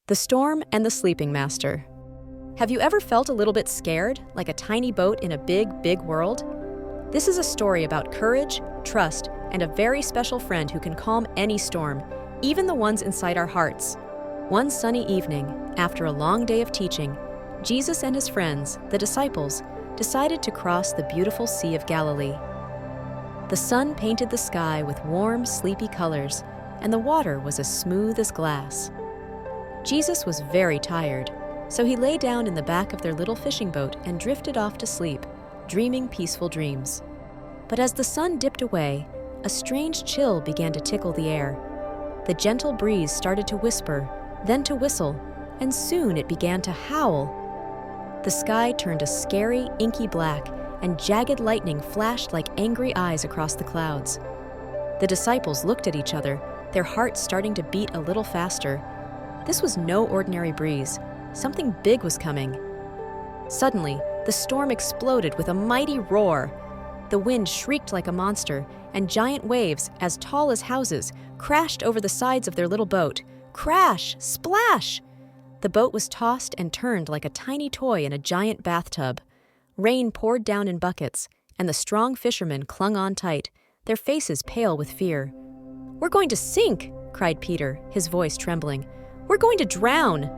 The Storm and the Sleeping Master. Have you ever felt a little bit scared, like a tiny boat in a big, big world? This is a story about courage, trust, and a very special friend who can calm any storm, even the ones inside our hearts. One sunny evening, after a long day of teaching, Jesus and his friends, the disciples, decided to cross the beautiful Sea of Galilee. The sun painted the sky with warm, sleepy colors, and the water was as smooth as glass. Jesus was very tired, so he lay down in the back of their little fishing boat and drifted off to sleep, dreaming peaceful dreams. But as the sun dipped away, a strange chill began to tickle the air. The gentle breeze started to whisper, then to whistle, and soon it began to howl. The sky turned a scary, inky black, and jagged lightning flashed like angry eyes across the clouds. The disciples looked at each other, their hearts starting to beat a little faster. This was no ordinary breeze. Something big was coming. Suddenly, the storm exploded with a mighty roar. The wind shrieked like a monster, and giant waves, as tall as houses, crashed over the sides of their little boat. Crash! Splash! The boat was tossed and turned like a tiny toy in a giant bathtub. Rain poured down in buckets, and the strong fishermen clung on tight, their faces pale with fear. "We're going to sink!" cried Peter, his voice trembling. "We're going to drown!"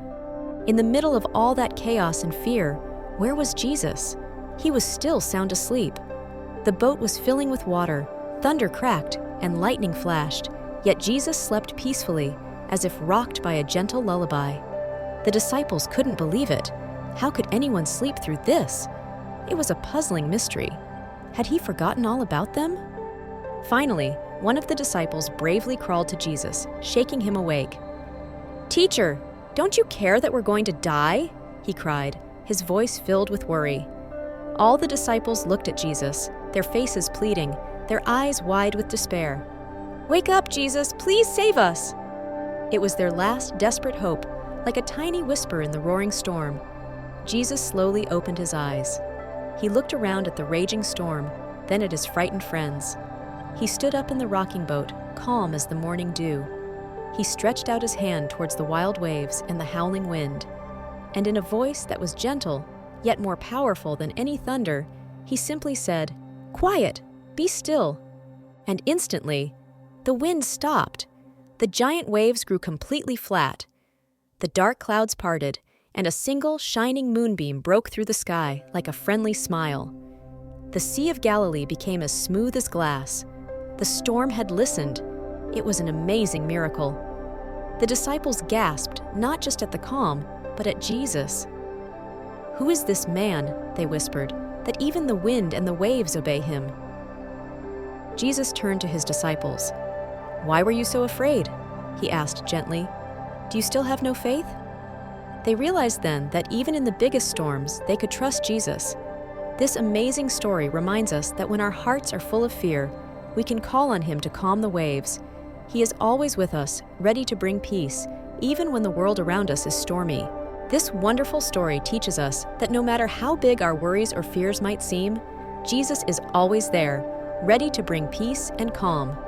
In the middle of all that chaos and fear, where was Jesus? He was still sound asleep. The boat was filling with water, thunder cracked, and lightning flashed, yet Jesus slept peacefully, as if rocked by a gentle lullaby. The disciples couldn't believe it. How could anyone sleep through this? It was a puzzling mystery. Had he forgotten all about them? Finally, one of the disciples bravely crawled to Jesus, shaking him awake. "Teacher, don't you care that we're going to die?" he cried, his voice filled with worry. All the disciples looked at Jesus, their faces pleading, their eyes wide with despair. "Wake up, Jesus, please save us!" It was their last desperate hope, like a tiny whisper in the roaring storm. Jesus slowly opened his eyes. He looked around at the raging storm, then at his frightened friends. He stood up in the rocking boat, calm as the morning dew. He stretched out his hand towards the wild waves and the howling wind, and in a voice that was gentle, yet more powerful than any thunder, he simply said, "Quiet! Be still!" And instantly, the wind stopped. The giant waves grew completely flat. The dark clouds parted, and a single shining moonbeam broke through the sky like a friendly smile. The Sea of Galilee became as smooth as glass. The storm had listened. It was an amazing miracle. The disciples gasped, not just at the calm, but at Jesus. "Who is this man," they whispered, "that even the wind and the waves obey him?" Jesus turned to his disciples. "Why were you so afraid?" he asked gently. "Do you still have no faith?" They realized then that even in the biggest storms, they could trust Jesus. This amazing story reminds us that when our hearts are full of fear, we can call on him to calm the waves. He is always with us, ready to bring peace, even when the world around us is stormy. This wonderful story teaches us that no matter how big our worries or fears might seem, Jesus is always there, ready to bring peace and calm.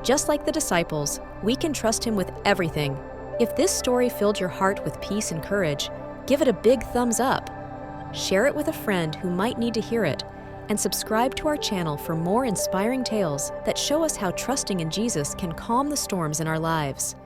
Just like the disciples, we can trust him with everything. If this story filled your heart with peace and courage, give it a big thumbs up. Share it with a friend who might need to hear it, and subscribe to our channel for more inspiring tales that show us how trusting in Jesus can calm the storms in our lives.